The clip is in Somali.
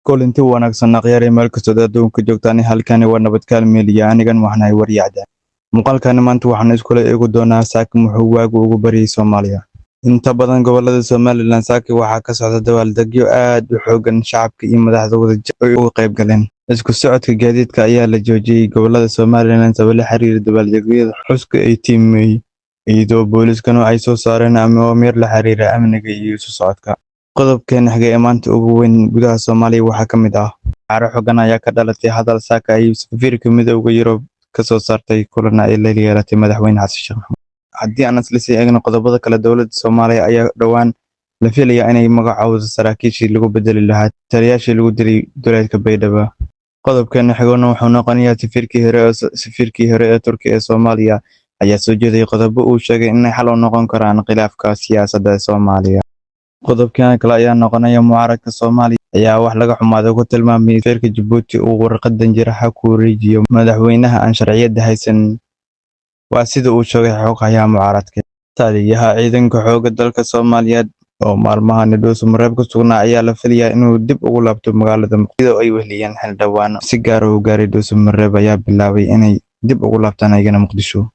Kulanti wanaagsan aqyari meel kastoo adduunka joogtaan halkani waa nabadgal meeliya anigan waxnahay wariyada muuqaalkan maanta waxaan iskula eegi doonaa saaka muxuu waagu ugu bariyay Soomaaliya inta badan gobolada Somaliland saaka waxa ka socda dabaaldegyo aad u xoogan shacabka iyo madaxdooda ay uga qayb galeen isku socodka gaadiidka ayaa la joojiyay gobolada Somaliland sabab la xiriira dabaaldegyada xuska ay tiimay iyadoo booliskanu ay soo saareen amar la xiriira amniga iyo isu socodka qodobkan xigay maanta ugu weyn gudaha Soomaaliya waxa kamid ah caro xogan ayaa ka dhalatay hadal saaka ay safiirka midowga Yurub ka soo saartay kulan ay la yeelatay madaxweyne Xasan Sheekh Maxamuud haddii aan isla sii eegno qodobada kala dawladda Soomaaliya ayaa dhawaan la filayaa inay magacooda saraakiishii lagu bedeli lahaa taliyaashii lagu dilay duleedka Baydhabo qodobkan xigana wuxuu noqonayaa safiirkii hore ee Turkiga ee Soomaaliya ayaa soo jeeday qodobo uu sheegay inay xal u noqon karaan khilaafka siyaasadda Soomaaliya qodobkan kale ayaa noqonaya mucaaradka Soomaaliya ayaa wax laga xumaado ku tilmaamay safiirka Djibouti uu warqadan jiraha ku wareejiyo madaxweynaha aan sharciyada haysan waa sida uu sheegay xogaha mucaaradka taliyaha ciidanka xoogga dalka Soomaaliya oo maalmahan Dhuuso Mareeb ku sugnaa ayaa la filayaa inuu dib ugu laabto magaalada Muqdisho ay wehliyeen xildhibaan si gaar ah u gaaray Dhuuso Mareeb ayaa bilaabay inay dib ugu laabtaan ayagana Muqdisho